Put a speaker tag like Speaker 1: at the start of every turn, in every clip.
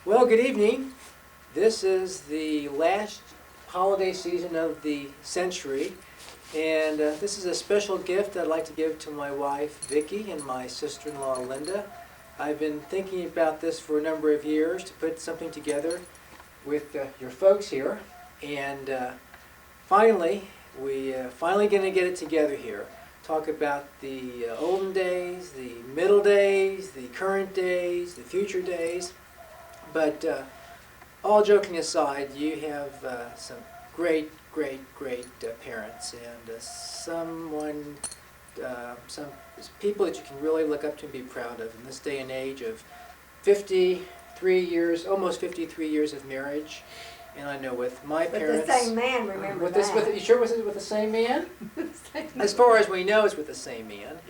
Speaker 1: Well, good evening. This is the last holiday season of the century, and this is a special gift I'd like to give to my wife, Vicki, and my sister-in-law, Linda. I've been thinking about this for a number of years to put something together with your folks here, and finally, finally going to get it together here. Talk about the olden days, the middle days, the current days, the future days. But all joking aside, you have some great parents, and some people that you can really look up to and be proud of in this day and age of 53 years, almost 53 years of marriage. And I know with my parents...
Speaker 2: With the same man, remember that.
Speaker 1: You sure it was with the same man? As far as we know, it's with the same man.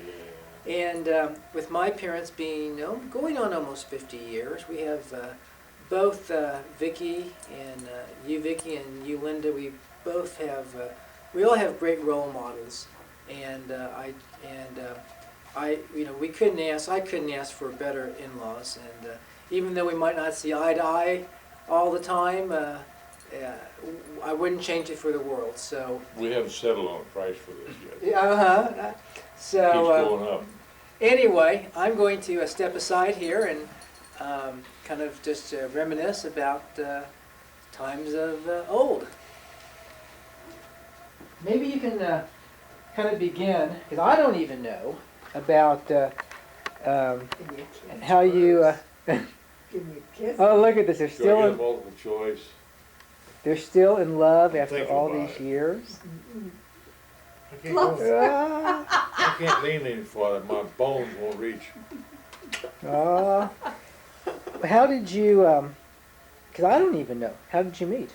Speaker 1: And with my parents being going on almost 50 years, we have both Vicki and you, Vicki, and you, Linda. We both have, we all have great role models, and I couldn't ask for better in-laws. And even though we might not see eye to eye all the time, I wouldn't change it for the world. So
Speaker 3: we haven't settled on a price for this yet.
Speaker 1: Yeah, so
Speaker 3: keeps going up.
Speaker 1: Anyway, I'm going to step aside here and kind of just reminisce about times of old. Maybe you can kind of begin, because I don't even know about how you.
Speaker 2: Give me a kiss.
Speaker 1: Oh, look at this!
Speaker 3: Multiple choice.
Speaker 1: They're still in love after
Speaker 3: Thinking
Speaker 1: all
Speaker 3: about
Speaker 1: these
Speaker 3: it.
Speaker 1: years.
Speaker 3: I can't lean any farther. My bones won't reach.
Speaker 1: How did you? Because I don't even know. How did you meet?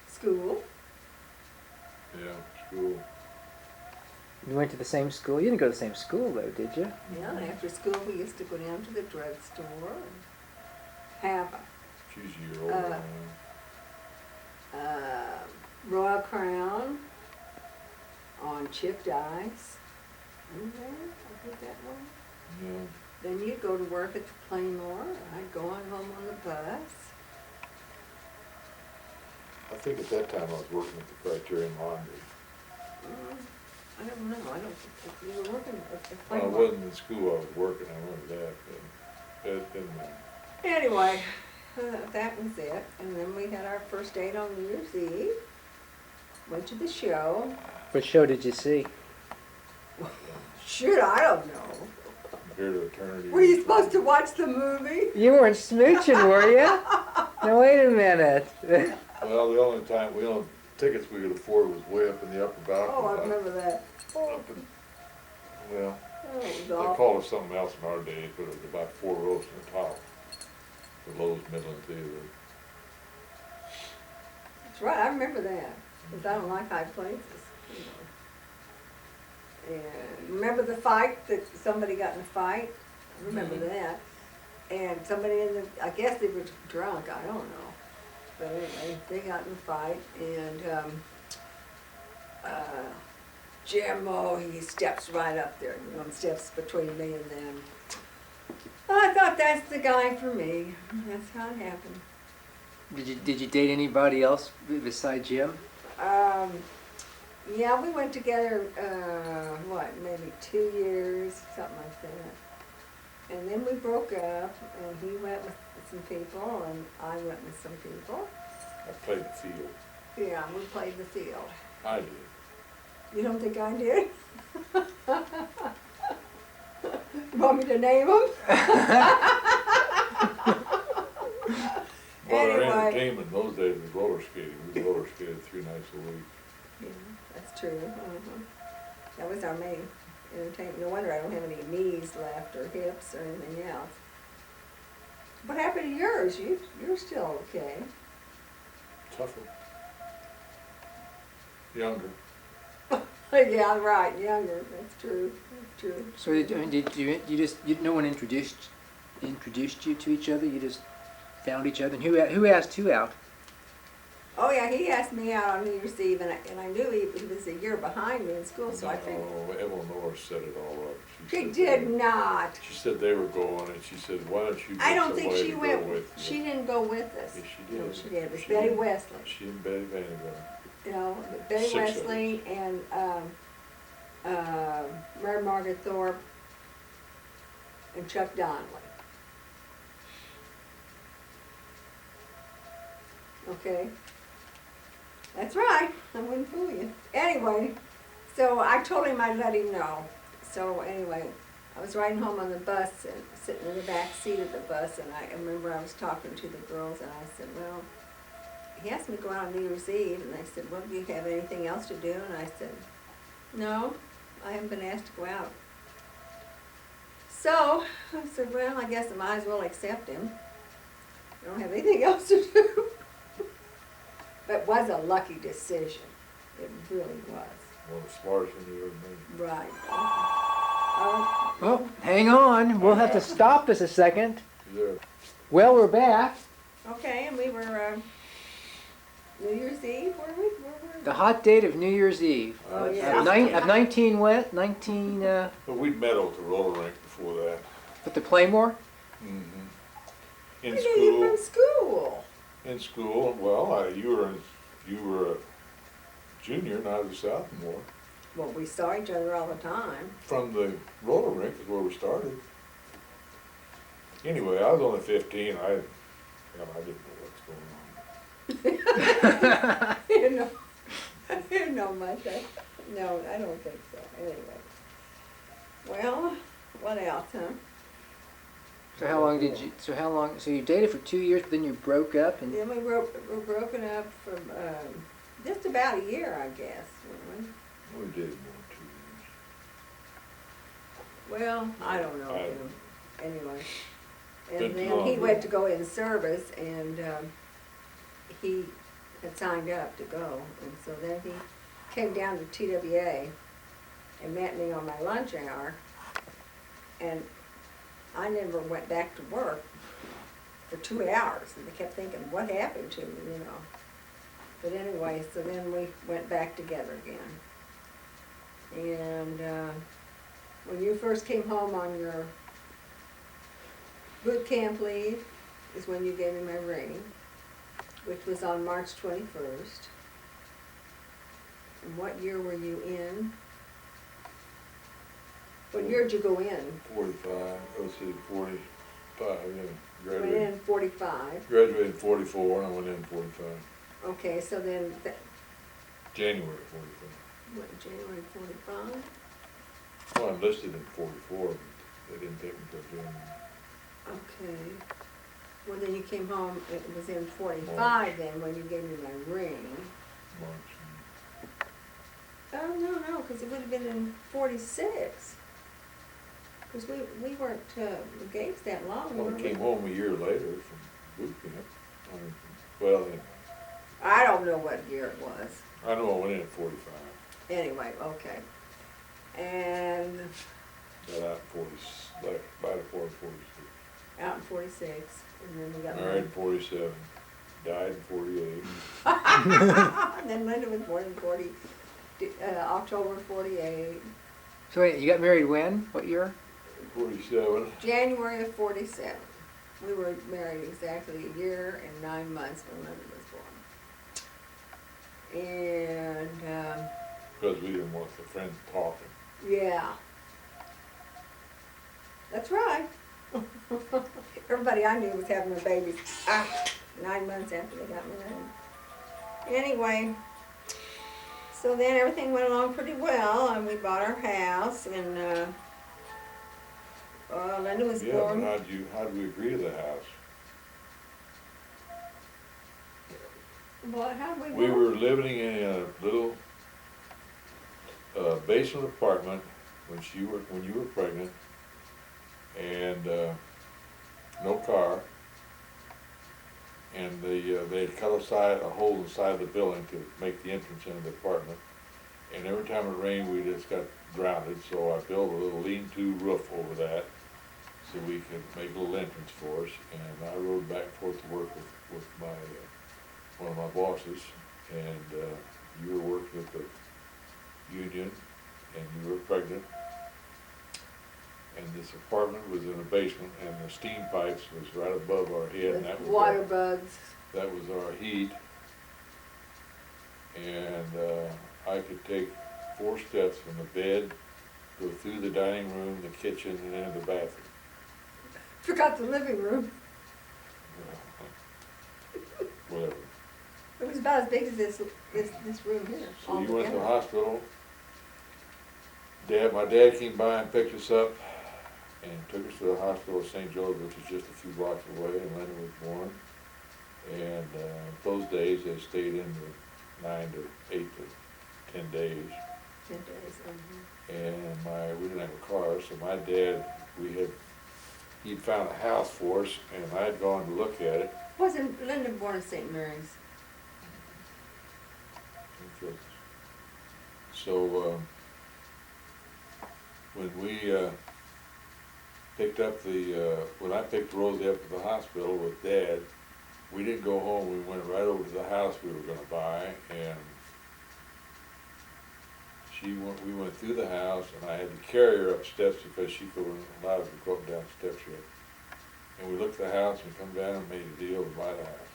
Speaker 2: School.
Speaker 3: Yeah, school.
Speaker 1: You went to the same school? You didn't go to the same school, though, did you?
Speaker 2: Yeah, after school we used to go down to the drugstore and have
Speaker 3: She's a year older than I am.
Speaker 2: Royal Crown on chipped ice. Remember that? I did that one.
Speaker 3: Yeah.
Speaker 2: Then you'd go to work at the Playmore. I'd go on home on the bus.
Speaker 3: I think at that time I was working at the Criterion Laundry.
Speaker 2: I don't know. I don't think you were working at the
Speaker 3: When I
Speaker 2: Playmore.
Speaker 3: wasn't in school, I was working. I remember that. But it didn't matter.
Speaker 2: Anyway, that was it. And then we had our first date on New Year's Eve. Went to the show.
Speaker 1: What show did you see?
Speaker 2: Shoot, I don't know.
Speaker 3: Here to eternity.
Speaker 2: Were you supposed to watch the movie?
Speaker 1: You weren't smooching, were you? Now wait a minute.
Speaker 3: Well, the only tickets we could afford was way up in the upper balcony.
Speaker 2: Oh, I remember that.
Speaker 3: Up in, well,
Speaker 2: Oh, it was
Speaker 3: they
Speaker 2: awful.
Speaker 3: called it something else in our day, but it was about 4 rows from the top. The Lowe's Midland Theater.
Speaker 2: That's right, I remember that. Because I don't like high places, And remember the fight, that somebody got in a fight? I remember that. And somebody I guess they were drunk, I don't know. But anyway, they got in a fight, and Jim, he steps right up there, steps between me and them. I thought that's the guy for me. That's how it happened.
Speaker 1: Did you date anybody else besides Jim?
Speaker 2: Yeah, we went together, maybe 2 years, something like that. And then we broke up, and he went with some people, and I went with some people.
Speaker 3: I played the field.
Speaker 2: Yeah, we played the field.
Speaker 3: I did.
Speaker 2: You don't think I did? You want me to name them?
Speaker 3: Well, our
Speaker 2: Anyway.
Speaker 3: entertainment in those days was roller skating. We roller skated 3 nights a week.
Speaker 2: Yeah, that's true. That was our main entertainment. No wonder I don't have any knees left or hips or anything else. What happened to yours? You're still okay.
Speaker 3: Tougher. Younger.
Speaker 2: Yeah, right. Younger. That's true. That's true.
Speaker 1: So no one introduced you to each other? You just found each other? And who asked who out?
Speaker 2: Oh, yeah, he asked me out on New Year's Eve, and I knew he was a year behind me in school, so I figured.
Speaker 3: No, Eleanor set it all up.
Speaker 2: She
Speaker 3: said
Speaker 2: did
Speaker 3: they-
Speaker 2: not.
Speaker 3: She said they were going, and she said, why don't you
Speaker 2: I
Speaker 3: get
Speaker 2: don't think
Speaker 3: somebody
Speaker 2: she
Speaker 3: to
Speaker 2: went,
Speaker 3: go with you?
Speaker 2: she didn't go with us.
Speaker 3: Yes, she
Speaker 2: No,
Speaker 3: did.
Speaker 2: she did. It was
Speaker 3: She
Speaker 2: Betty
Speaker 3: did.
Speaker 2: Wesley.
Speaker 3: She and Betty Vanderbilt.
Speaker 2: You know, Betty
Speaker 3: 6 of us.
Speaker 2: Wesley and, Mary Margaret Thorpe and Chuck Donnelly. Okay? That's right, I wouldn't fool you. Anyway, so I told him I'd let him know. So anyway, I was riding home on the bus and sitting in the back seat of the bus, and I remember I was talking to the girls, and I said, well, he asked me to go out on New Year's Eve, and they said, well, do you have anything else to do? And I said, no, I haven't been asked to go out. So I said, well, I guess I might as well accept him. I don't have anything else to do. But it was a lucky decision. It really was.
Speaker 3: One of the smartest one you ever made.
Speaker 2: Right. Oh,
Speaker 1: Oh, hang on, we'll have to stop this a second.
Speaker 3: Yeah.
Speaker 1: Well, we're back.
Speaker 2: okay, and we were, New Year's Eve, were we?
Speaker 1: The hot date of New Year's Eve.
Speaker 2: Oh,
Speaker 3: Of
Speaker 2: yeah.
Speaker 1: Of 19 what? 19,
Speaker 3: But we'd met over at the roller rink before that.
Speaker 1: with the Playmore?
Speaker 3: In
Speaker 2: I knew you
Speaker 3: school.
Speaker 2: from school.
Speaker 3: In school, well, you were a junior and I was a sophomore.
Speaker 2: Well, we saw each other all the time.
Speaker 3: From the roller rink is where we started. Anyway, I was only 15. I didn't know what's going on.
Speaker 2: I didn't know much. No, I don't think so. Anyway. Well, what else, huh?
Speaker 1: So how long did you, so you dated for 2 years, but then you broke up and,
Speaker 2: Then we were broken up for just about a year, I guess, weren't
Speaker 3: We did more than 2 years.
Speaker 2: we? Well, I don't know.
Speaker 3: I-
Speaker 2: Anyway.
Speaker 3: Been
Speaker 2: And
Speaker 3: too
Speaker 2: then
Speaker 3: long,
Speaker 2: he
Speaker 3: yeah.
Speaker 2: went to go in service, and he had signed up to go. And so then he came down to TWA and met me on my lunch hour. And I never went back to work for 2 hours, and I kept thinking, what happened to me, you know? But anyway, so then we went back together again. And when you first came home on your boot camp leave is when you gave me my ring, which was on March 21st. And what year were you in? What year did you go in?
Speaker 3: 45, let's see, 45, yeah.
Speaker 2: Went
Speaker 3: Graduated,
Speaker 2: in 45.
Speaker 3: graduated in 44 and I went in 45.
Speaker 2: Okay, so then,
Speaker 3: January 45.
Speaker 2: what, January 45?
Speaker 3: Well, I enlisted in 44, but they didn't take me till January.
Speaker 2: Okay. Well, then you came home, it was in 45
Speaker 3: March.
Speaker 2: then when you gave me my ring.
Speaker 3: March.
Speaker 2: Oh, no, because it would have been in 46. Because we weren't engaged that long,
Speaker 3: Well,
Speaker 2: were
Speaker 3: I
Speaker 2: we?
Speaker 3: came home a year later from boot camp. Well, anyway,
Speaker 2: I don't know what year it was.
Speaker 3: I know I went in at 45.
Speaker 2: Anyway, okay. And
Speaker 3: Got out in 40, like, right before 46.
Speaker 2: out in 46, and then we got
Speaker 3: Married in 47, died in 48.
Speaker 2: And then Linda was born in October 48,
Speaker 1: so wait, you got married when? What year?
Speaker 3: 47.
Speaker 2: January of 47. We were married exactly a year and 9 months when Linda was born. And,
Speaker 3: Because we didn't want the friends talking.
Speaker 2: yeah. That's right. Everybody I knew was having their babies 9 months after they got married. Anyway, so then everything went along pretty well, and we bought our house, and Linda was
Speaker 3: Yeah,
Speaker 2: born.
Speaker 3: but how'd we agree to the house?
Speaker 2: What? How did
Speaker 3: We were living in a little basement apartment when you were pregnant, and no car, and they had cut a hole in the side of the building to make the entrance into the apartment, and every time it rained we just got drowned, so I built a little lean-to roof over that so we could make a little entrance for us, and I rode back and forth to work with my one of my bosses, and you were working at the union, and you were pregnant, and this apartment was in a basement, and the steam pipes was right above our head, and that
Speaker 2: With
Speaker 3: was
Speaker 2: water
Speaker 3: our,
Speaker 2: bugs.
Speaker 3: that was our heat. And I could take 4 steps from the bed, go through the dining room, the kitchen, and into the bathroom.
Speaker 2: Forgot the living room.
Speaker 3: Whatever.
Speaker 2: It was about as big as this room here.
Speaker 3: So you went to the
Speaker 2: altogether.
Speaker 3: hospital. My dad came by and picked us up and took us to the hospital at St. George, which is just a few blocks away, and Linda was born. And those days they stayed in the 9 to 8 to 10 days.
Speaker 2: 10 days.
Speaker 3: And we didn't have a car, so my dad, he'd found a house for us, and I'd gone to look at it.
Speaker 2: Wasn't Linda born in St. Mary's?
Speaker 3: So when we picked up when I picked Rosie up at the hospital with Dad, we didn't go home. We went right over to the house we were going to buy, and we went through the house, and I had to carry her up steps because she wasn't allowed to go up and down the steps yet. And we looked at the house and come down and made a deal to buy the house.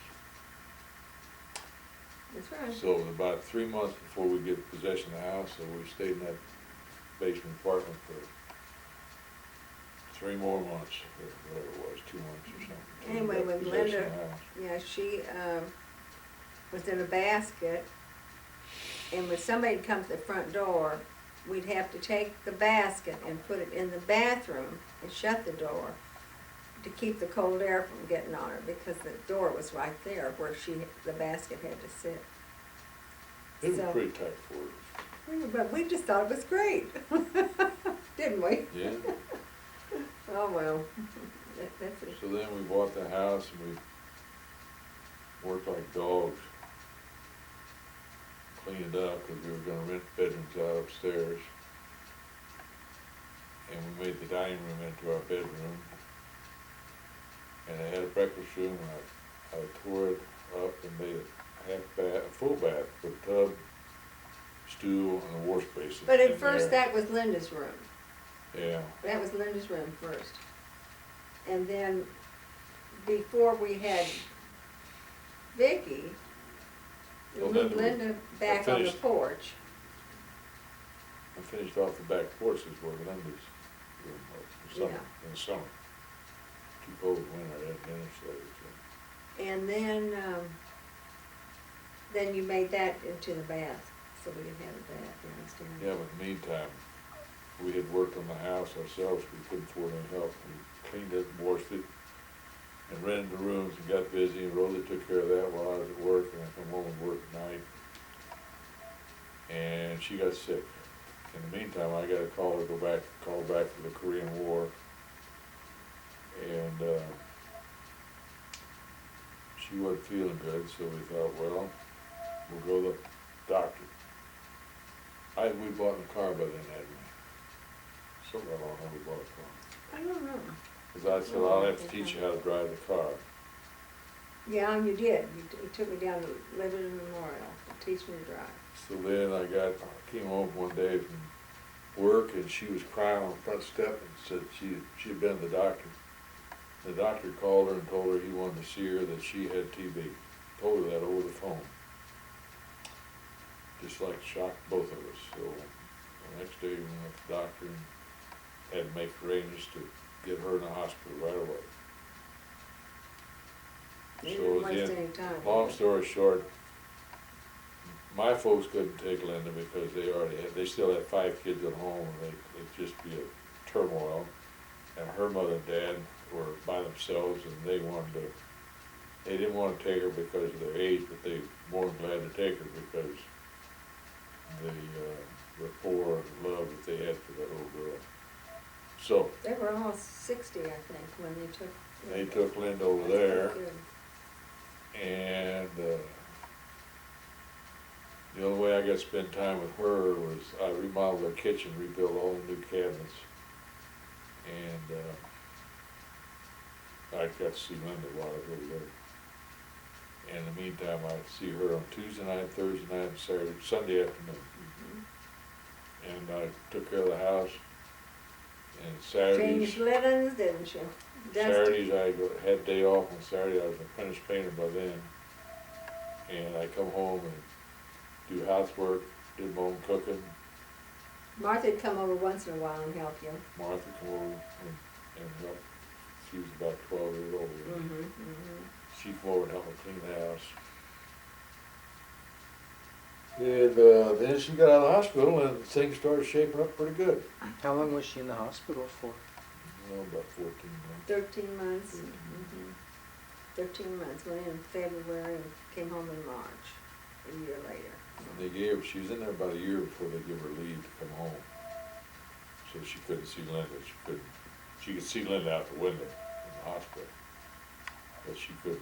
Speaker 2: That's right.
Speaker 3: So it was about 3 months before we get possession of the house, so we stayed in that basement apartment for 3 more months, or whatever it was, 2 months or something.
Speaker 2: Anyway, when
Speaker 3: Possession
Speaker 2: Linda,
Speaker 3: of the house.
Speaker 2: yeah, she was in a basket, and when somebody'd come to the front door, we'd have to take the basket and put it in the bathroom and shut the door to keep the cold air from getting on her, because the door was right there where the basket had to sit.
Speaker 3: It was
Speaker 2: So-
Speaker 3: pretty tight for us.
Speaker 2: But we just thought it was great, didn't we?
Speaker 3: Yeah.
Speaker 2: Oh, well, that's it.
Speaker 3: So then we bought the house and we worked like dogs. Cleaned it up because we were gonna rent bedrooms out upstairs. And we made the dining room into our bedroom. And I had a breakfast room, and I tore it up and made a full bath, with a tub, stool, and a wash basin.
Speaker 2: But at
Speaker 3: in
Speaker 2: first,
Speaker 3: there.
Speaker 2: that was Linda's room.
Speaker 3: Yeah,
Speaker 2: That was Linda's room first. And then, before we had Vicky, we
Speaker 3: Well,
Speaker 2: moved
Speaker 3: Linda
Speaker 2: Linda back on the
Speaker 3: finished.
Speaker 2: porch.
Speaker 3: I finished off the back porch is where Linda's room was, in the summer. Too cold in winter, I hadn't been insulated, so.
Speaker 2: And then you made that into the bath, so we could have a bath downstairs.
Speaker 3: Yeah, but in the meantime, we had worked on the house ourselves, we couldn't afford any help. We cleaned it and washed it and rented the rooms and got busy, and Rosie took care of that while I was at work, and I come home and work at night. And she got sick. In the meantime, I got a call back for the Korean War. And she wasn't feeling good, so we thought, well, we'll go to the doctor. We bought a car by then, hadn't we? Somewhere along there we bought a car.
Speaker 2: I don't know.
Speaker 3: Because I said, I'll have to teach you how to drive the car.
Speaker 2: Yeah, and you did. You took me down to Liberty Memorial to teach me to drive.
Speaker 3: So then I came home one day from work, and she was crying on the front step and said she had been to the doctor. The doctor called her and told her he wanted to see her, that she had TB. Told her that over the phone. Just like shocked both of us. So the next day we went to the doctor and had to make arrangements to get her in the hospital right away.
Speaker 2: You
Speaker 3: So
Speaker 2: didn't waste
Speaker 3: again,
Speaker 2: any time.
Speaker 3: long story short, my folks couldn't take Linda because they still had 5 kids at home, and it'd just be a turmoil. And her mother and dad were by themselves, and they didn't want to take her because of their age, but they were more than glad to take her because the rapport and love that they had for that little girl. So
Speaker 2: They were almost 60, I think, when they took.
Speaker 3: they took Linda over
Speaker 2: That's
Speaker 3: there,
Speaker 2: pretty good.
Speaker 3: and the only way I got to spend time with her was I remodeled her kitchen, rebuilt all the new cabinets, and I got to see Linda while I was over there. And in the meantime, I see her on Tuesday night, Thursday night, and Saturday, Sunday afternoon. And I took care of the house. And Saturdays,
Speaker 2: Changed linens, didn't you? Dusted.
Speaker 3: Saturdays had day off on Saturday. I was an apprentice painter by then. And I come home and do housework, did my own cooking.
Speaker 2: Martha'd come over once in a while and help you.
Speaker 3: Martha come over and help. She was about 12 years old. She come over and helped me clean the house. And then she got out of the hospital and things started shaping up pretty good.
Speaker 1: How long was she in the hospital for?
Speaker 3: About 14 months.
Speaker 2: 13 months.
Speaker 3: 13
Speaker 2: 13 months. Went in February and came home in March, a year later.
Speaker 3: And they gave her, she was in there about a year before they gave her leave to come home. So she couldn't see Linda. She could see Linda out the window in the hospital, but she couldn't.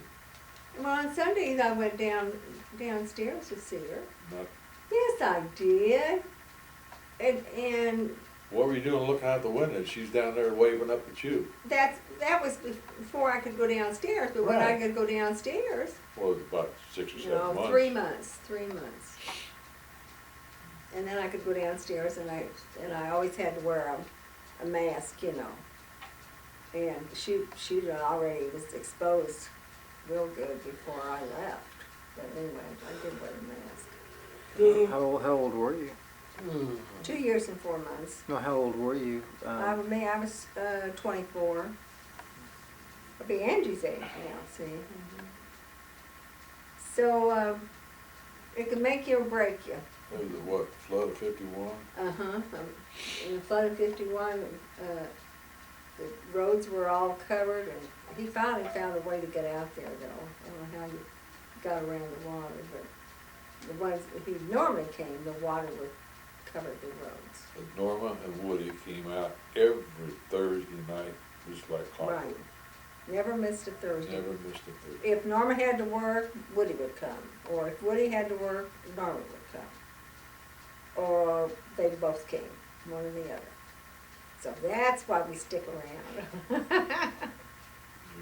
Speaker 2: Well, on Sundays I went downstairs to see her.
Speaker 3: Not.
Speaker 2: Yes, I did. And
Speaker 3: What were you doing looking out the window? She's down there waving up at you.
Speaker 2: that was before I could go downstairs. But when I
Speaker 3: Right.
Speaker 2: could go downstairs,
Speaker 3: Well, it was about 6 or 7
Speaker 2: no,
Speaker 3: months.
Speaker 2: 3 months. 3 months. And then I could go downstairs, and I always had to wear a mask, you know. And she already was exposed real good before I left. But anyway, I did wear the mask.
Speaker 1: How old were you?
Speaker 2: 2 years and 4 months.
Speaker 1: No, how old were you?
Speaker 2: I was 24. I'll be Angie's age now, see. So, it can make you or break you.
Speaker 3: It was the what, flood of 51?
Speaker 2: In the flood of 51, the roads were all covered, and he finally found a way to get out there, though. I don't know how you got around the water, but the ones, if he normally came, the water would cover the roads.
Speaker 3: But Norma and Woody came out every Thursday night, just like clockwork.
Speaker 2: Right. Never missed a Thursday.
Speaker 3: Never missed a Thursday.
Speaker 2: If Norma had to work, Woody would come. Or if Woody had to work, Norma would come. Or they both came, one or the other. So that's why we stick around.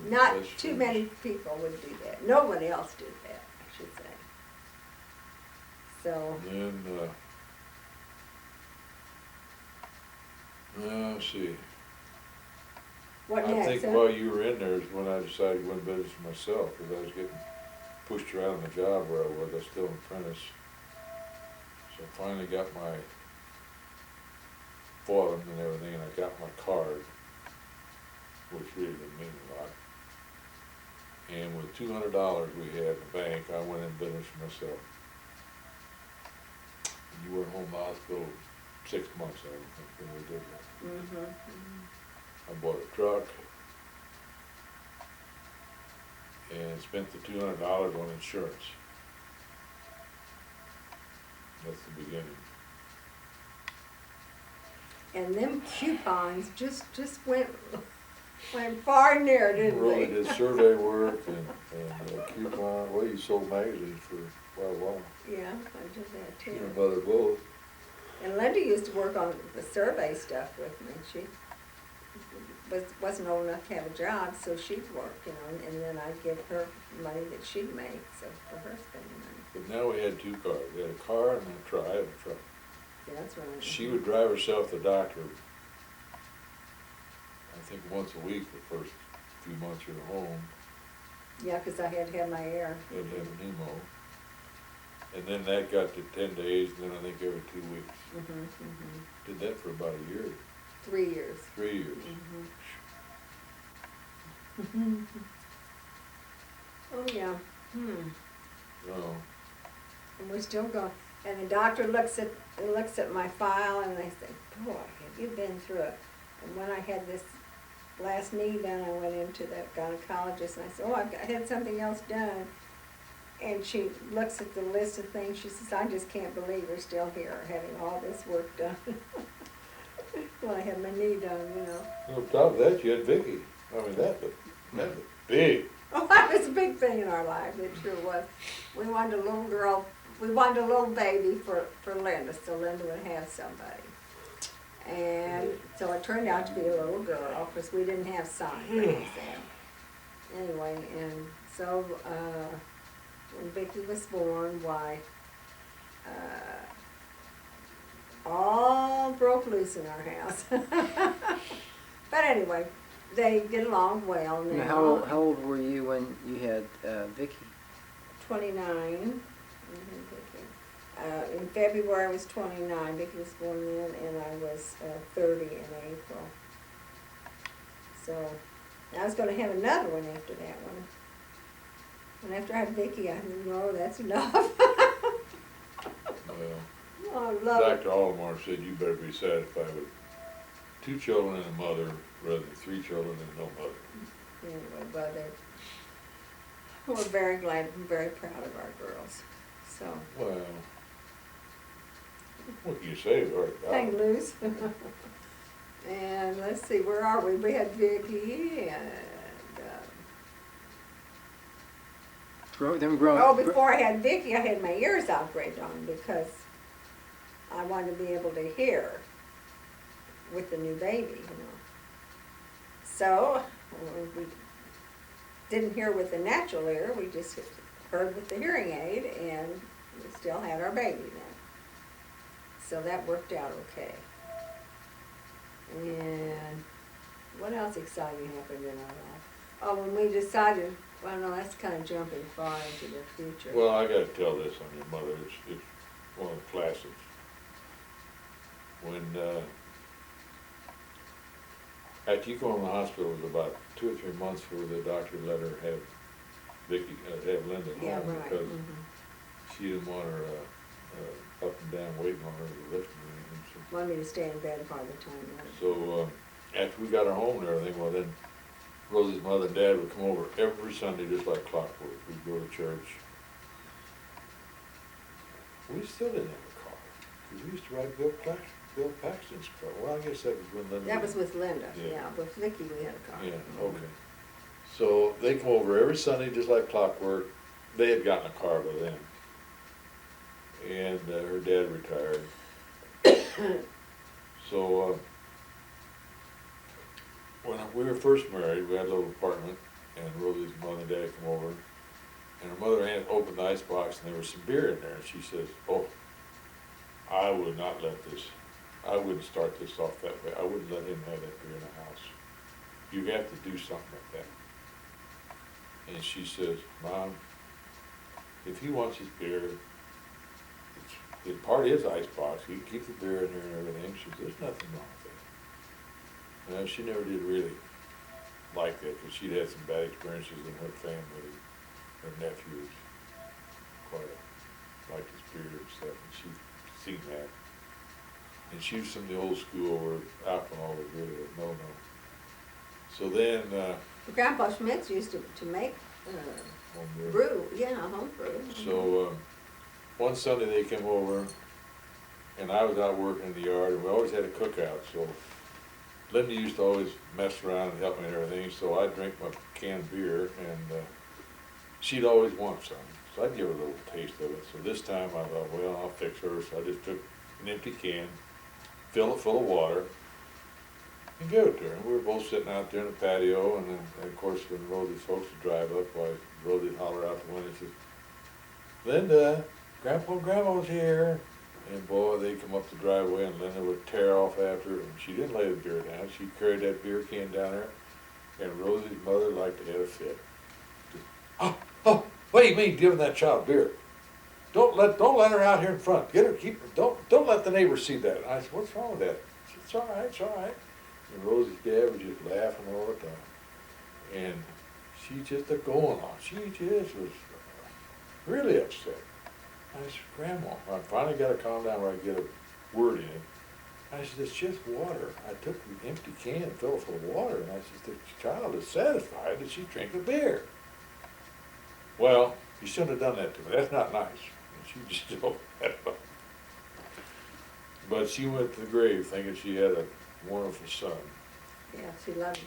Speaker 2: Not
Speaker 3: That's
Speaker 2: too
Speaker 3: true.
Speaker 2: many people would do that. No one else did that, I should say. So,
Speaker 3: And then, let's see.
Speaker 2: what
Speaker 3: I
Speaker 2: next?
Speaker 3: think
Speaker 2: huh?
Speaker 3: while you were in there is when I decided to go in business for myself, because I was getting pushed around in the job where I was. I was still an apprentice. So I finally got my forum and everything, and I got my card, which really didn't mean a lot. And with $200 we had in the bank, I went in business for myself. And you were home in the hospital 6 months, I think, when we did that. I bought a truck and spent the $200 on insurance. That's the beginning.
Speaker 2: And them coupons just went far and near, didn't
Speaker 3: Really
Speaker 2: they?
Speaker 3: did survey work and coupon, well, you sold magazines for quite a while.
Speaker 2: Yeah, I did that
Speaker 3: You
Speaker 2: too.
Speaker 3: and Mother both.
Speaker 2: And Linda used to work on the survey stuff with me. She wasn't old enough to have a job, so she'd work, you know, and then I'd give her money that she'd make, so for her spending money.
Speaker 3: But now we had 2 cars. We had a car and a truck. I had a truck.
Speaker 2: Yeah, that's right.
Speaker 3: She would drive herself to the doctor, I think once a week the first few months you were home.
Speaker 2: Yeah, 'cause I had to have my air.
Speaker 3: Had to have a pneumo. And then that got to 10 days, and then I think every 2 weeks. Did that for about a year,
Speaker 2: 3 years.
Speaker 3: 3 years.
Speaker 2: Oh, yeah.
Speaker 3: No,
Speaker 2: And we're still going. And the doctor looks at my file and they say, boy, have you been through it. And when I had this last knee done, I went into that gynecologist and I said, oh, I had something else done. And she looks at the list of things, she says, I just can't believe you're still here having all this work done. Well, I had my knee done, you know.
Speaker 3: on top of that, you had Vicky. I mean, that was big.
Speaker 2: Oh, that was a big thing in our lives, it sure was. We wanted a little girl, we wanted a little baby for Linda, so Linda would have somebody. And so it turned out to be a little girl, because we didn't have signs back then. Anyway, and so, when Vicky was born, why, all broke loose in our house. But anyway, they get along well now.
Speaker 1: Now, how old were you when you had Vicky?
Speaker 2: 29. In February I was 29, Vicky was born then, and I was 30 in April. So, I was gonna have another one after that one. And after I had Vicky, I said, no, that's enough.
Speaker 3: Well,
Speaker 2: Oh, I love it.
Speaker 3: Dr. Alomar said you better be satisfied with 2 children and a mother rather than 3 children and no mother.
Speaker 2: Anyway, but we're very glad and very proud of our girls. So,
Speaker 3: Well, what can you say? We've already got
Speaker 2: hang
Speaker 3: it.
Speaker 2: loose. And let's see, where are we? We had Vicky and,
Speaker 1: Them growing.
Speaker 2: oh, before I had Vicky, I had my ears operated on because I wanted to be able to hear with the new baby, you know. So, we didn't hear with the natural ear, we just heard with the hearing aid, and we still had our baby then. So that worked out okay. And what else exciting happened in our life? Oh, when we decided, well, no, that's kind of jumping far into the future.
Speaker 3: Well, I gotta tell this on your mother, it's one of the classics. When, after you go in the hospital, it was about 2 or 3 months before the doctor let her have Vicky, have Linda
Speaker 2: Yeah,
Speaker 3: home
Speaker 2: right.
Speaker 3: because
Speaker 2: Mhm.
Speaker 3: she didn't want her, up and down waiting on her to lift her or anything, so.
Speaker 2: Wanted me to stay in bed part of the time. Right?
Speaker 3: So, after we got her home and everything, well then, Rosie's mother and dad would come over every Sunday just like clockwork. We'd go to church. We still didn't have a car, because we used to ride Bill Paxton's car. Well, I guess that was when Linda.
Speaker 2: That was with Linda,
Speaker 3: Yeah.
Speaker 2: yeah. With Vicky, we had a car.
Speaker 3: Yeah, okay. So they come over every Sunday just like clockwork. They had gotten a car by then. And her dad retired. So, when we were first married, we had a little apartment, and Rosie's mother and dad come over, and her mother aunt opened the icebox, and there was some beer in there, and she says, oh, I would not let this, I wouldn't start this off that way, I wouldn't let him have that beer in the house. You have to do something like that. And she says, Mom, if he wants his beer, it's part of his icebox, he can keep the beer in there and everything. She says, there's nothing wrong with that. She never did really like that, because she'd had some bad experiences in her family. Her nephew was quite liked his beer and stuff, and she'd seen that. And she was from the old school where alcohol was really a no-no. So then,
Speaker 2: Grandpa Schmitz used to make
Speaker 3: homebrew.
Speaker 2: brew, yeah, home brew.
Speaker 3: So, one Sunday they came over, and I was out working in the yard, and we always had a cookout, so Linda used to always mess around and help me and everything, so I'd drink my canned beer, and she'd always want some, so I'd give her a little taste of it. So this time I thought, well, I'll fix her, so I just took an empty can, filled it full of water, and gave it to her. And we were both sitting out there in the patio, and then, of course, when Rosie's folks would drive up, Rosie'd holler out the window and says, Linda, Grandpa and Grandma's here. And boy, they'd come up the driveway, and Linda would tear off after her, and she didn't lay the beer down. She carried that beer can down there, and Rosie's mother liked to have a fit. Just, oh, what do you mean giving that child beer? Don't let her out here in front. Get her, don't let the neighbors see that. And I said, what's wrong with that? She said, it's all right, it's all right. And Rosie's dad was just laughing all the time. And she just a going on. She just was really upset. I said, Grandma, I finally got to calm down where I get a word in. I said, it's just water. I took an empty can and filled it full of water, and I said, the child is satisfied that she's drinking beer. Well, you shouldn't have done that to me. That's not nice. And she just told that up. But she went to the grave thinking she had a wonderful son.
Speaker 2: Yeah, she loved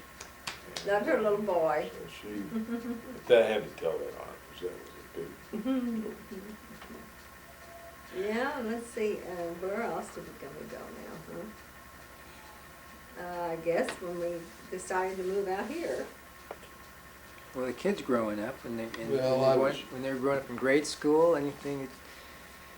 Speaker 2: her little boy.
Speaker 3: So that had to tell that on her, because that was a big deal.
Speaker 2: Yeah, let's see, where else did we go now, huh? I guess when we decided to move out here.
Speaker 1: Well, the kids growing up,
Speaker 3: Well,
Speaker 1: when they were growing up in grade school, anything.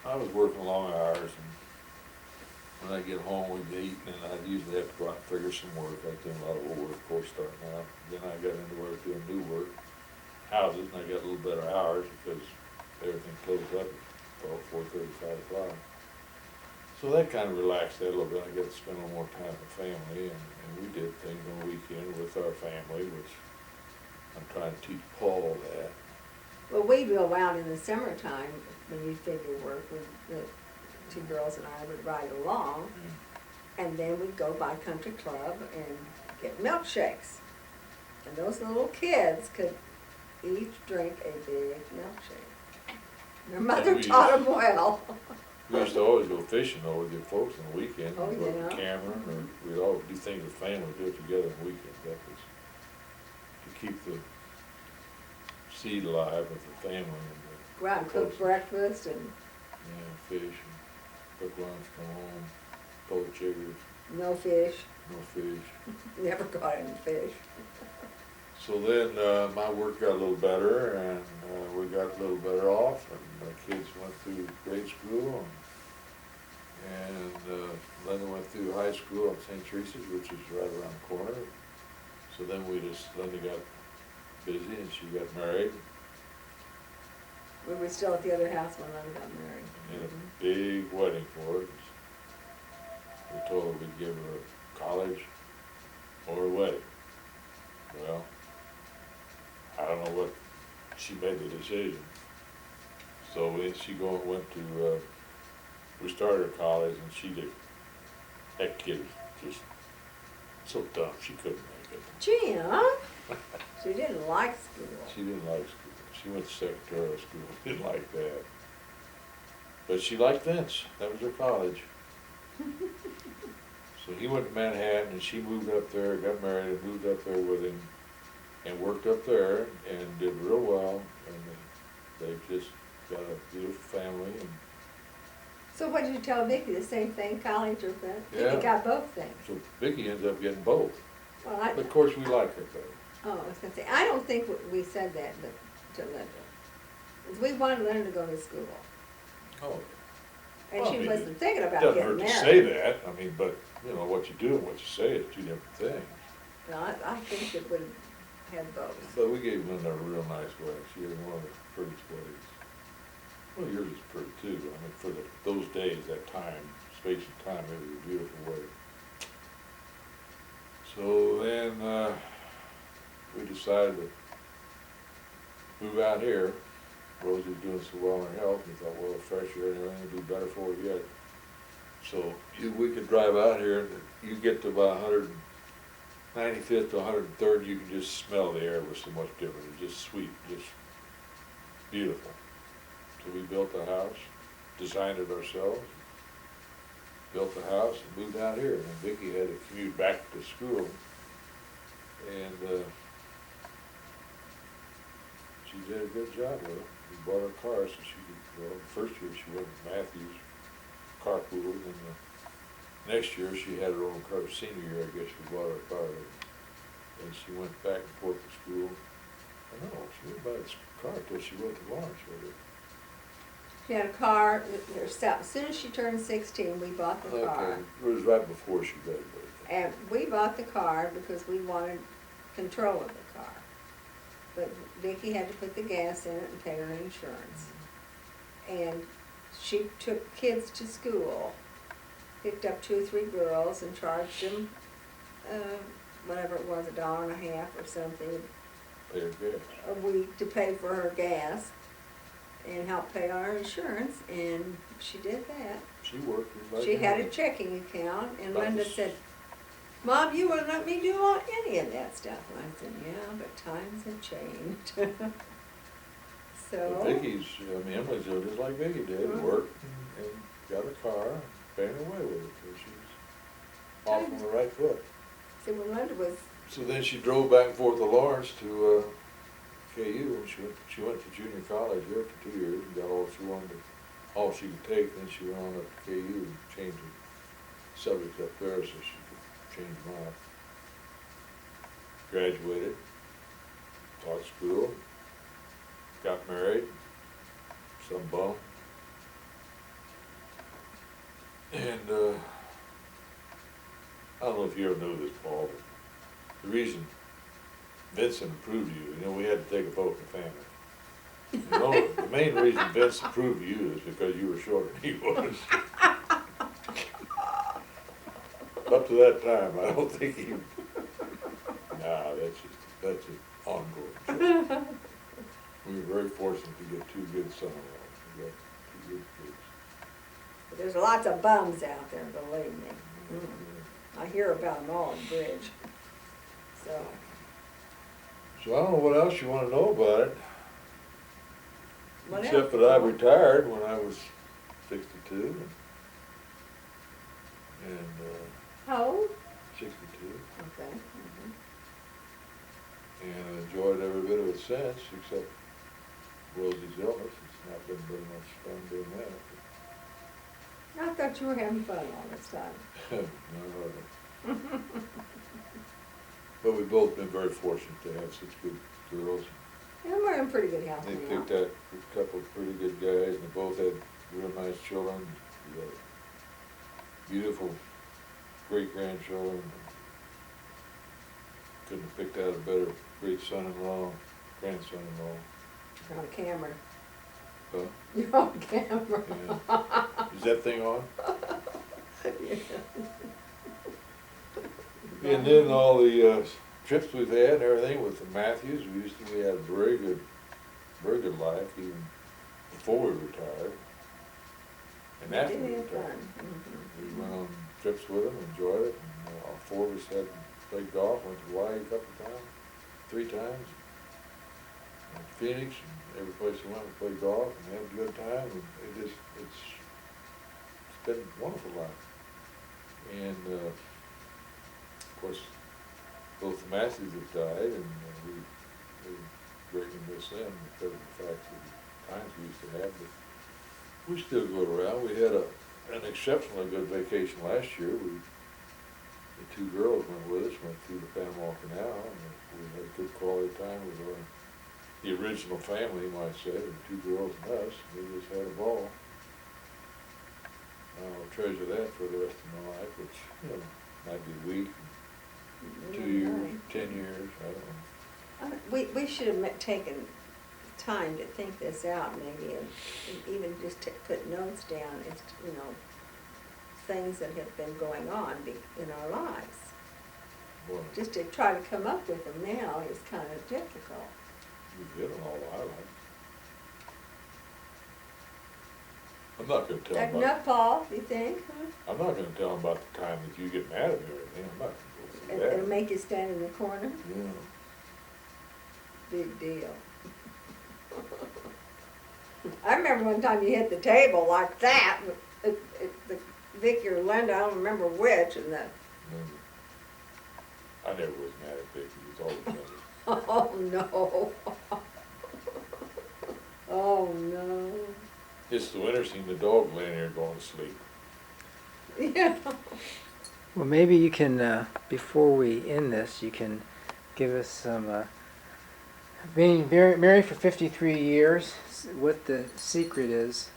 Speaker 3: I was working long hours, and when I get home, we'd eat, and I'd usually have to go out and figure some work. I was doing a lot of old work, of course, starting out. Then I got into work doing new work, houses, and I got a little better hours because everything closed up at 4:30, 5 o'clock. So that kind of relaxed that a little bit. I got to spend a little more time with family, and we did things on the weekend with our family, which I'm trying to teach Paul that.
Speaker 2: Well, we go out in the summertime, when you figure work, the two girls and I would ride along, and then we'd go by Country Club and get milkshakes. And those little kids could each drink a big milkshake. Their mother taught them well.
Speaker 3: We used to always go fishing though with your folks on the weekend.
Speaker 2: Oh,
Speaker 3: We'd go
Speaker 2: yeah.
Speaker 3: to Cameron, or we'd always do things with family, do it together on weekends. That was to keep the seed alive with the family and
Speaker 2: Go out and cook breakfast and
Speaker 3: fish and cook lunch, come home, pull chiggers,
Speaker 2: no fish.
Speaker 3: no fish.
Speaker 2: Never caught any fish.
Speaker 3: So then, my work got a little better, and we got a little better off, and my kids went through grade school, and Linda went through high school at St. Teresa's, which is right around the corner. So then Linda got busy, and she got married,
Speaker 2: We were still at the other house when Linda got married.
Speaker 3: and had a big wedding for her. We told her we'd give her college or a wedding. Well, I don't know what, she made the decision. So then she went to, we started her college, and she did, that kid was just so dumb, she couldn't make it.
Speaker 2: Gina, she didn't like school.
Speaker 3: She didn't like school. She went to secretarial school, didn't like that. But she liked Vince, that was her college. So he went to Manhattan, and she moved up there, got married, and moved up there with him, and worked up there, and did real well, and they just got a beautiful family, and
Speaker 2: So what did you tell Vicki, the same thing, college or that?
Speaker 3: Yeah.
Speaker 2: Vicki got both things.
Speaker 3: so Vicki ends up getting both.
Speaker 2: Well,
Speaker 3: But of course, we like her better.
Speaker 2: I was gonna say, I don't think we said that to Linda. 'Cause we wanted Linda to go to school,
Speaker 3: Oh,
Speaker 2: and
Speaker 3: Well, I
Speaker 2: she
Speaker 3: mean,
Speaker 2: wasn't thinking about
Speaker 3: doesn't
Speaker 2: getting
Speaker 3: hurt
Speaker 2: married.
Speaker 3: to say that, I mean, but, you know, what you do and what you say is two different things.
Speaker 2: No, I think it would have had both.
Speaker 3: But we gave Linda a real nice wedding, she had one of the prettiest weddings. Well, yours is pretty too, I mean, for those days, that time, space and time, it was a beautiful wedding. So then, we decided to move out here. Rosie's doing so well in her health, we thought, well, fresh air and everything would be better for her yet. So we could drive out here, and you get to about 195th to 103rd, you can just smell the air was so much different. It's just sweet, just beautiful. So we built the house, designed it ourselves, built the house, and moved out here. And Vicki had to commute back to school, and she did a good job with it. We bought her a car so she could, well, the first year she went with Matthews, carpool, and the next year she had her own car. Senior year, I guess, we bought her a car, and she went back and forth to school. I know, she didn't buy a car until she went to Lawrence with it.
Speaker 2: She had a car herself. As soon as she turned 16, we bought the car.
Speaker 3: Okay, it was right before she graduated.
Speaker 2: And we bought the car because we wanted control of the car. But Vicki had to put the gas in it and pay her insurance. And she took kids to school, picked up 2 or 3 girls and charged them, whatever it was, $1.50 or something
Speaker 3: Pay her gas.
Speaker 2: a week to pay for her gas and help pay our insurance, and she did that.
Speaker 3: She worked. Just like
Speaker 2: She had a
Speaker 3: anyone.
Speaker 2: checking account, and
Speaker 3: About
Speaker 2: Linda
Speaker 3: this-
Speaker 2: said, "Mom, you wouldn't let me do any of that stuff." And I said, "Yeah, but times have changed."
Speaker 3: But
Speaker 2: So,
Speaker 3: Vicki's, I mean, Emily's doing just like Vicki did,
Speaker 2: Mhm.
Speaker 3: worked and got a car, paying her way with it, so she's off on the right foot.
Speaker 2: so when Linda was,
Speaker 3: So then she drove back and forth to Lawrence to KU, and she went to junior college there for 2 years and got all she wanted, all she could take. Then she went on up to KU and changed the subjects up there so she could change them out. Graduated, taught school, got married, some bum. And, I don't know if you ever know this, Paul, but the reason Vincent approved you, you know, we had to take a vote in the family. You know, the main reason Vince approved you is because you were shorter than he was. Up to that time, I don't think he, nah, that's just ongoing. We were very fortunate to get two good son-in-laws. We got two good kids.
Speaker 2: But there's lots of bums out there, believe me. I hear about them all in Bridge. So,
Speaker 3: So I don't know what else you wanna know about it,
Speaker 2: what
Speaker 3: except
Speaker 2: else?
Speaker 3: that I retired when I was 62. And,
Speaker 2: How old?
Speaker 3: 62.
Speaker 2: Okay.
Speaker 3: And I enjoyed every bit of it since, except Rosie's illness. It's not been very much fun doing that.
Speaker 2: I thought you were having fun all this time.
Speaker 3: No. But we've both been very fortunate to have such good girls.
Speaker 2: And we're in pretty good health
Speaker 3: They
Speaker 2: now.
Speaker 3: picked out a couple of pretty good guys, and they both had real nice children. We got beautiful great-grandchildren. Couldn't have picked out a better great son-in-law, grandson-in-law.
Speaker 2: You're on camera.
Speaker 3: Huh?
Speaker 2: You're on camera.
Speaker 3: Yeah. Is that thing on?
Speaker 2: Yeah.
Speaker 3: And then all the trips we've had and everything with the Matthews, we had a very good life even before we retired. And after we
Speaker 2: Did have
Speaker 3: retired,
Speaker 2: fun.
Speaker 3: we went on trips with them, enjoyed it. And all four of us had played golf, went to Hawaii a couple of times, 3 times. And Phoenix, and every place we went, we played golf and had a good time. And it's been a wonderful life. And of course, both the Matthews have died, and we greatly miss them because of the fact that the times we used to have. But we still go around. We had an exceptionally good vacation last year. The 2 girls went with us, went through the Panama Canal, and we had good quality time with the original family, you might say, the 2 girls and us. We just had a ball. I'll treasure that for the rest of my life, which, you know, might be a week, 2 years, 10 years, I don't know.
Speaker 2: We should have taken time to think this out maybe, and even just to put notes down as to, you know, things that have been going on in our lives.
Speaker 3: Boy,
Speaker 2: Just to try to come up with them now is kind of difficult.
Speaker 3: we've hit on all the highlights. I'm not gonna tell
Speaker 2: That
Speaker 3: them about,
Speaker 2: enough, Paul, you think?
Speaker 3: I'm not gonna tell them about the time that you get mad at me or anything. I'm not gonna go through that.
Speaker 2: It'll make you stand in the corner?
Speaker 3: Yeah.
Speaker 2: Big deal. I remember one time you hit the table like that, Vicky or Linda, I don't remember which, and the,
Speaker 3: I never was mad at Vicky, it was always Linda.
Speaker 2: oh no. Oh no.
Speaker 3: It's the winter scene, the dog laying here going to sleep.
Speaker 2: Yeah.
Speaker 1: Well, maybe you can, before we end this, you can give us some, being married for 53 years, what the secret is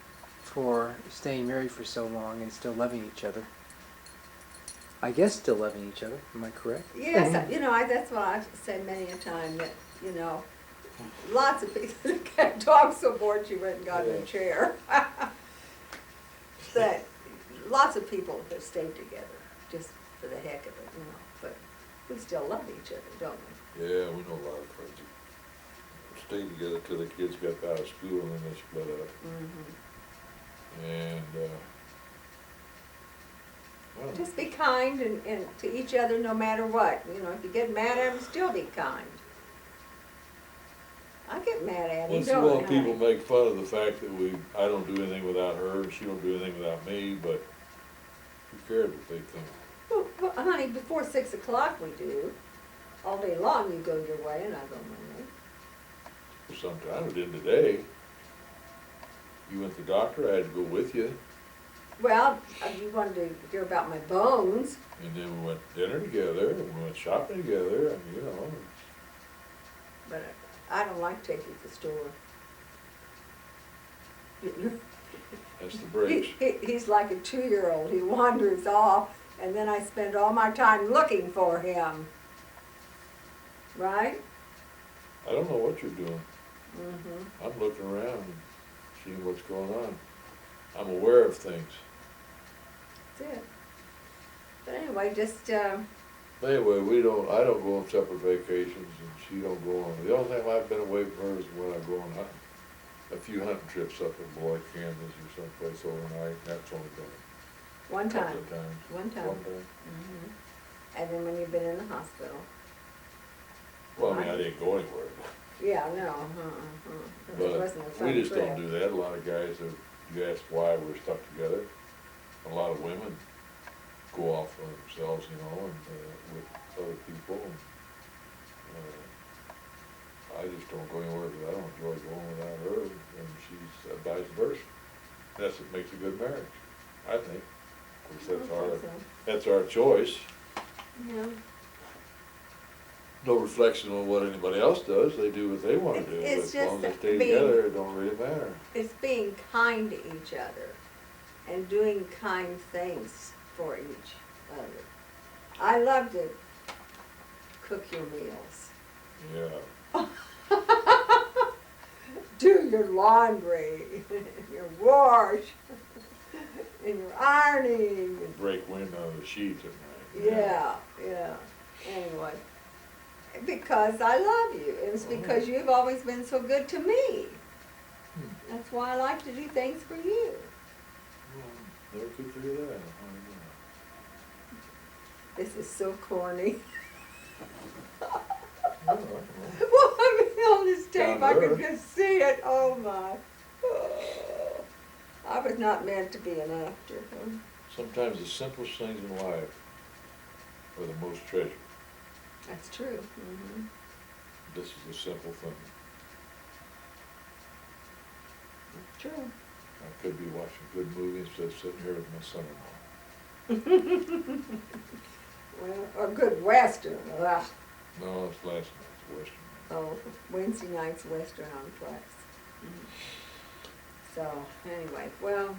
Speaker 1: for staying married for so long and still loving each other. I guess still loving each other, am I correct?
Speaker 2: Yes, you know, that's what I've said many a time, that, you know, lots of people that got dogs so bored you went and got in a chair. That lots of people have stayed together just for the heck of it, you know, but we still love each other, don't we?
Speaker 3: Yeah, we know a lot of friends who stayed together till the kids got out of school and then they split up.
Speaker 2: Mm-hmm.
Speaker 3: And, well,
Speaker 2: Just be kind and to each other no matter what. You know, if you get mad at them, still be kind. I get mad at him,
Speaker 3: once in a
Speaker 2: don't
Speaker 3: while,
Speaker 2: I?
Speaker 3: people make fun of the fact that I don't do anything without her, and she don't do anything without me, but who cares what they think?
Speaker 2: Well, honey, before 6 o'clock we do. All day long you go your way and I go my way.
Speaker 3: Sometimes, it didn't today. You went to the doctor, I had to go with you,
Speaker 2: Well, you wanted to hear about my bones.
Speaker 3: and then we went to dinner together, and we went shopping together, and you know.
Speaker 2: But I don't like to take you to the store.
Speaker 3: That's the brakes.
Speaker 2: He's like a 2-year-old. He wanders off, and then I spend all my time looking for him. Right?
Speaker 3: I don't know what you're doing.
Speaker 2: Mm-hmm.
Speaker 3: I'm looking around and seeing what's going on. I'm aware of things.
Speaker 2: That's it. But anyway, just,
Speaker 3: Anyway, I don't go on separate vacations and she don't go on. The only time I've been away from her is when I go on hunting. A few hunting trips up in Beloit, Kansas or someplace overnight. That's only been
Speaker 2: one
Speaker 3: a couple
Speaker 2: time.
Speaker 3: of times.
Speaker 2: One time.
Speaker 3: One time.
Speaker 2: Mm-hmm. And then when you've been in the hospital.
Speaker 3: Well, I mean, I didn't go anywhere.
Speaker 2: Yeah, no, it
Speaker 3: But
Speaker 2: wasn't a fun
Speaker 3: we just
Speaker 2: trip.
Speaker 3: don't do that. A lot of guys, you ask why we're stuck together. A lot of women go off on themselves, you know, and with other people. And, I just don't go anywhere because I don't enjoy going without her, and she's vice versa. That's what makes a good marriage, I think. Of course, that's our choice.
Speaker 2: Yeah.
Speaker 3: No reflection on what anybody else does. They do what they want to do.
Speaker 2: It's
Speaker 3: As long as they
Speaker 2: just
Speaker 3: stay
Speaker 2: being-
Speaker 3: together, it don't really matter.
Speaker 2: It's being kind to each other and doing kind things for each other. I love to cook your meals.
Speaker 3: Yeah.
Speaker 2: Do your laundry, your wash, and your ironing.
Speaker 3: Break wind out of the sheets at night.
Speaker 2: Yeah. Anyway, because I love you. It was because you've always been so good to me. That's why I like to do things for you.
Speaker 3: Well, never could figure that out.
Speaker 2: This is so corny.
Speaker 3: I don't know.
Speaker 2: Well, I mean, on this tape,
Speaker 3: Down
Speaker 2: I
Speaker 3: to
Speaker 2: could
Speaker 3: earth.
Speaker 2: just see it. Oh my. Oh. I was not meant to be an actor. Huh?
Speaker 3: Sometimes the simplest things in life are the most treasured.
Speaker 2: That's true. Mm-hmm.
Speaker 3: This is a simple thing.
Speaker 2: That's true.
Speaker 3: I could be watching a good movie instead of sitting here with my son-in-law.
Speaker 2: Well, a good Western. Ugh.
Speaker 3: No, it's last night's Western.
Speaker 2: Oh, Wednesday night's Western on Plex. Mhm. So, anyway, well,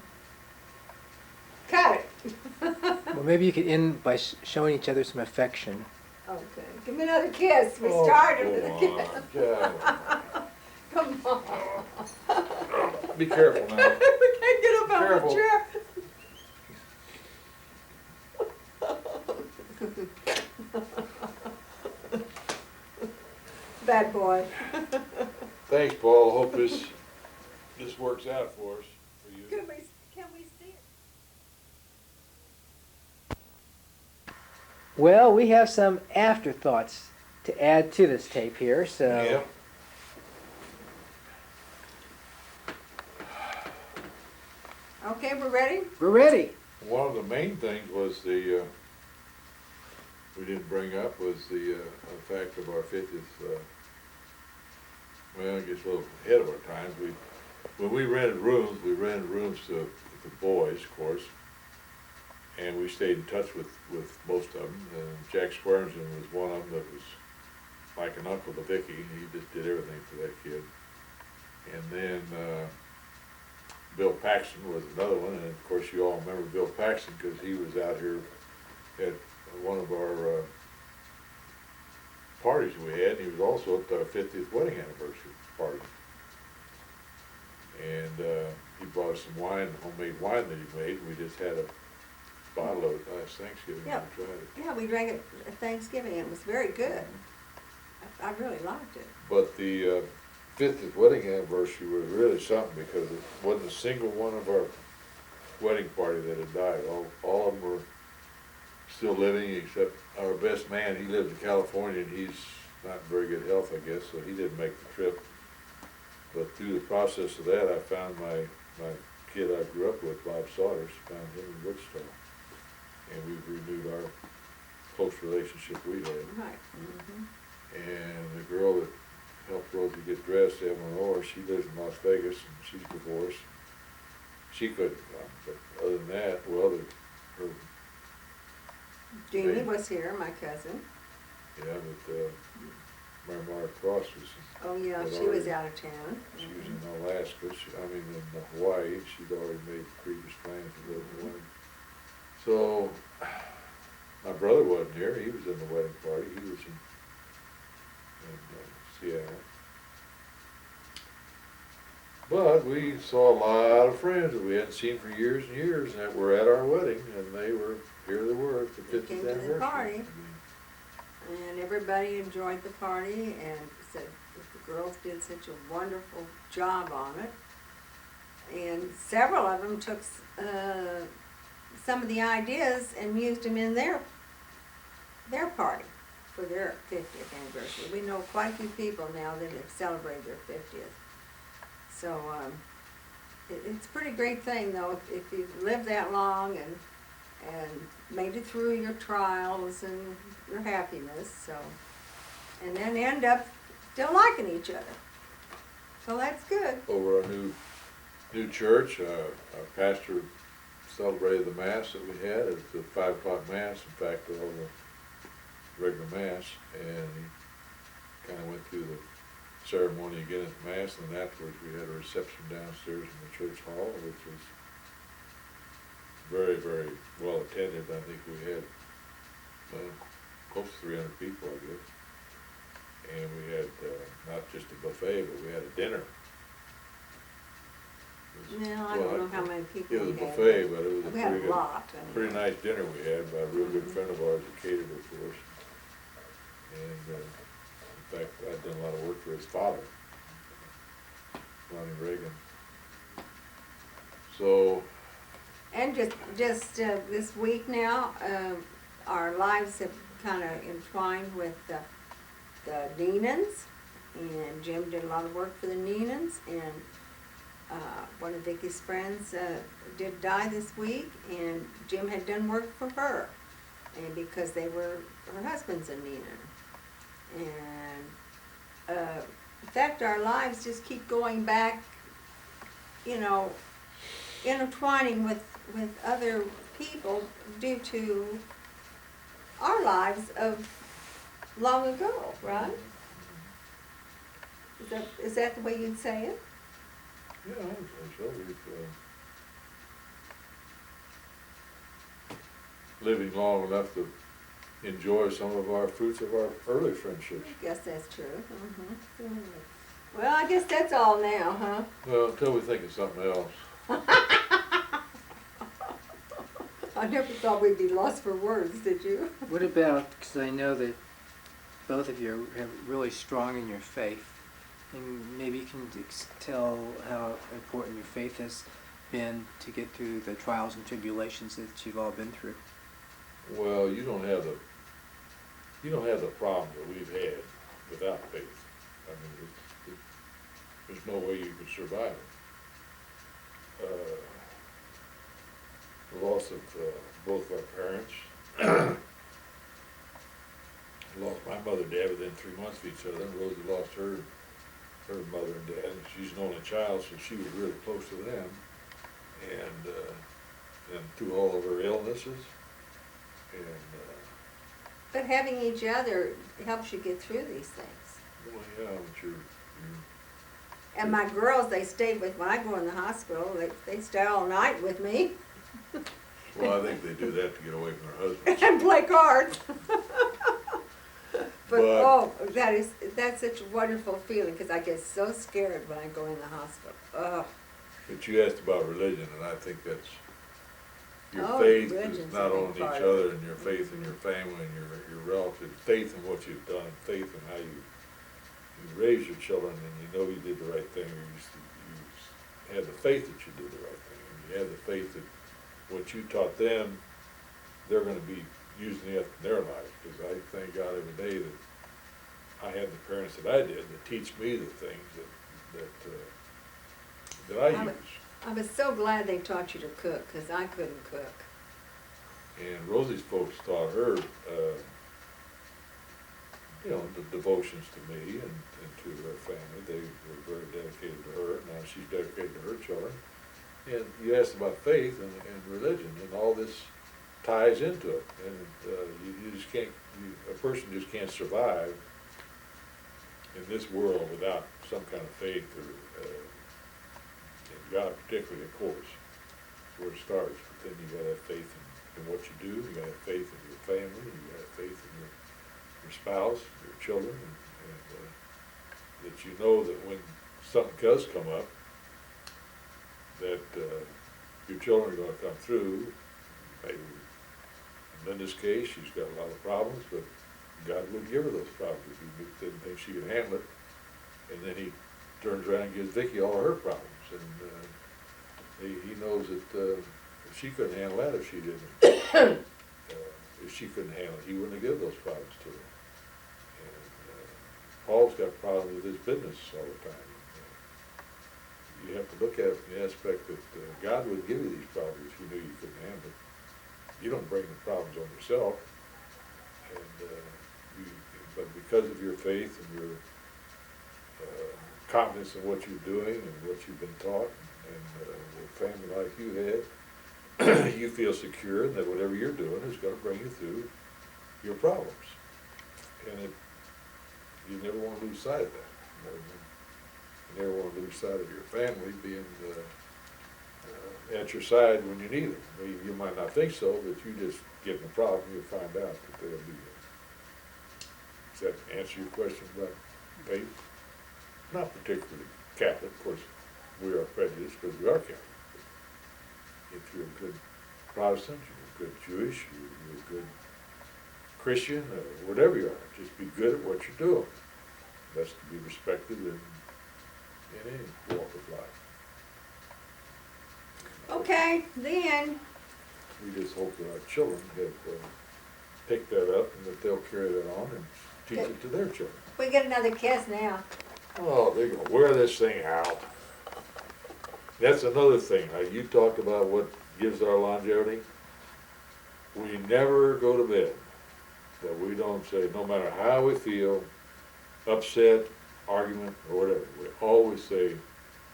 Speaker 2: cut it.
Speaker 1: Well, maybe you could end by showing each other some affection.
Speaker 2: Okay, give me another kiss. We
Speaker 3: Oh,
Speaker 2: started with a
Speaker 3: go
Speaker 2: kiss.
Speaker 3: on, God.
Speaker 2: Come on.
Speaker 3: Be careful now.
Speaker 2: We can't get up out of
Speaker 3: Careful.
Speaker 2: the chair. Bad boy.
Speaker 3: Thanks, Paul. Hope this works out for us, for you.
Speaker 2: Can we see it?
Speaker 1: Well, we have some afterthoughts to add to this tape here, so.
Speaker 3: Yeah.
Speaker 2: Okay, we're ready?
Speaker 1: We're ready.
Speaker 3: One of the main things was we didn't bring up was the fact of our 50th, well, I guess a little ahead of our times. When we rented rooms to the boys, of course, and we stayed in touch with most of them. Jack Swearingen was one of them that was like an uncle to Vicky. He just did everything for that kid. And then Bill Paxton was another one, and of course you all remember Bill Paxton because he was out here at one of our parties we had, and he was also at our 50th wedding anniversary party. And he brought us some wine, homemade wine that he made. We just had a bottle of it last Thanksgiving.
Speaker 2: Yeah.
Speaker 3: We tried it.
Speaker 2: Yeah, we drank it at Thanksgiving. It was very good. I really liked it.
Speaker 3: But the 50th wedding anniversary was really something because it wasn't a single one of our wedding party that had died. All of them were still living except our best man. He lives in California and he's not in very good health, I guess, so he didn't make the trip. But through the process of that, I found my kid I grew up with, Bob Saunders, found him in Wichita. And we've renewed our close relationship we had.
Speaker 2: Right. Mm-hmm.
Speaker 3: And the girl that helped Rosie get dressed, Eleanor, she lives in Las Vegas and she's divorced. She couldn't come, but other than that, well, her,
Speaker 2: Jeannie
Speaker 3: They-
Speaker 2: was here, my cousin.
Speaker 3: yeah, but Mary Mark Cross was
Speaker 2: Oh, yeah,
Speaker 3: Had
Speaker 2: she was
Speaker 3: already-
Speaker 2: out of town.
Speaker 3: she was in Alaska, in Hawaii, she'd already made previous plans to live in Hawaii. So, my brother wasn't here, he was in the wedding party, he was in Seattle. But we saw a lot of friends that we hadn't seen for years and years that were at our wedding, and here they were at the
Speaker 2: They
Speaker 3: 50th
Speaker 2: came to the
Speaker 3: anniversary.
Speaker 2: party. And everybody enjoyed the party and said that the girls did such a wonderful job on it. And several of them took some of the ideas and used them in their party for their 50th anniversary. We know quite a few people now that have celebrated their 50th. So it's a pretty great thing, though, if you've lived that long and made it through your trials and your happiness, so, and then end up still liking each other. So that's good.
Speaker 3: Over our new church, our pastor celebrated the mass that we had. It was the 5 o'clock mass, in fact, all the regular mass, and he kind of went through the ceremony again at the mass, and then afterwards we had a reception downstairs in the church hall, which was very, very well attended. I think we had close to 300 people, I guess. And we had not just a buffet, but we had a dinner.
Speaker 2: Now, I don't know how many people
Speaker 3: It was a
Speaker 2: we had.
Speaker 3: buffet, but it was a
Speaker 2: We had
Speaker 3: pretty
Speaker 2: a
Speaker 3: good,
Speaker 2: lot.
Speaker 3: pretty nice dinner we had by a real good friend of ours that catered it for us. And in fact, I'd done a lot of work for his father, Ronnie Reagan. So,
Speaker 2: And just this week now, our lives have kind of entwined with the Neenans, and Jim did a lot of work for the Neenans, and one of Vicky's friends did die this week, and Jim had done work for her, and because they were her husband's a Neenan. And in fact, our lives just keep going back, you know, intertwining with other people due to our lives of long ago, right? Is that the way you'd say it?
Speaker 3: yeah, I would say so. We've living long enough to enjoy some of our fruits of our early friendships.
Speaker 2: I guess that's true. Well, I guess that's all now, huh?
Speaker 3: Well, until we think of something else.
Speaker 2: I never thought we'd be lost for words, did you?
Speaker 1: What about, because I know that both of you are really strong in your faith, and maybe you can tell how important your faith has been to get through the trials and tribulations that you've all been through.
Speaker 3: Well, you don't have the problems that we've had without faith. I mean, there's no way you could survive it. The loss of both our parents. Lost my mother and dad within 3 months of each other. Rosie lost her mother and dad, and she's an only child, so she was really close to them. And through all of her illnesses, and
Speaker 2: But having each other helps you get through these things.
Speaker 3: well, yeah, but you're
Speaker 2: And my girls, they stayed with, when I go in the hospital, they stay all night with me
Speaker 3: well, I think they do that to get away from their husbands.
Speaker 2: and play cards. But,
Speaker 3: But-
Speaker 2: oh, that's such a wonderful feeling, because I get so scared when I go in the hospital. Oh,
Speaker 3: But you asked about religion, and I think that's, your
Speaker 2: Oh,
Speaker 3: faith
Speaker 2: religion's
Speaker 3: is
Speaker 2: a
Speaker 3: not
Speaker 2: big
Speaker 3: on each
Speaker 2: part of
Speaker 3: other,
Speaker 2: it.
Speaker 3: and your faith in your family and your relatives, faith in what you've done, faith in how you raise your children, and you know you did the right thing, or you have the faith that you did the right thing, and you have the faith that what you taught them, they're gonna be using it in their life, because I thank God every day that I had the parents that I did that teach me the things that I use.
Speaker 2: I was so glad they taught you to cook, because I couldn't cook.
Speaker 3: And Rosie's folks taught her, the devotions to me and to her family. They were very dedicated to her. Now she's dedicated to her children. And you asked about faith and religion, and all this ties into it. And you just can't, a person just can't survive in this world without some kind of faith or, in God particularly, of course, is where it starts. But then you gotta have faith in what you do, you gotta have faith in your family, you gotta have faith in your spouse, your children, and that you know that when something does come up, that your children are gonna come through. Maybe in Linda's case, she's got a lot of problems, but God wouldn't give her those problems if He didn't think she could handle it. And then He turns around and gives Vicki all her problems, and He knows that if she couldn't handle that, if she didn't, if she couldn't handle it, He wouldn't have given those problems to her. And Paul's got problems with his business all the time. You have to look at it from the aspect that God wouldn't give you these problems if He knew you couldn't handle it. You don't bring the problems on yourself, and but because of your faith and your confidence in what you're doing and what you've been taught, and the family life you had, you feel secure that whatever you're doing is going to bring you through your problems, and you never want to lose sight of that. You never want to lose sight of your family being at your side when you need them. I mean, you might not think so, but you just get in a problem, you'll find out that they'll be there. Does that answer your question about faith? Not particularly Catholic, of course. We are prejudiced because we are Catholic. But if you're a good Protestant, you're a good Jewish, you're a good Christian, or whatever you are, just be good at what you're doing. That's to be respected in any walk of life.
Speaker 2: Okay, then,
Speaker 3: We just hope that our children have picked that up and that they'll carry that on and teach it to their children.
Speaker 2: we get another kiss now.
Speaker 3: Oh, they're gonna wear this thing out. That's another thing. Now, you talked about what gives our longevity. We never go to bed that we don't say, no matter how we feel, upset, argument, or whatever, we always say,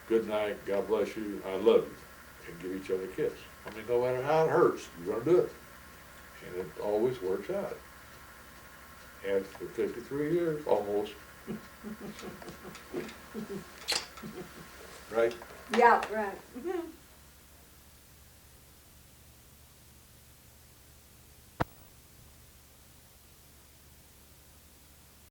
Speaker 3: good night, God bless you, I love you, and give each other a kiss. I mean, no matter how it hurts, you're gonna do it. And it always works out. And for 53 years, almost. Right?
Speaker 2: Yeah, right.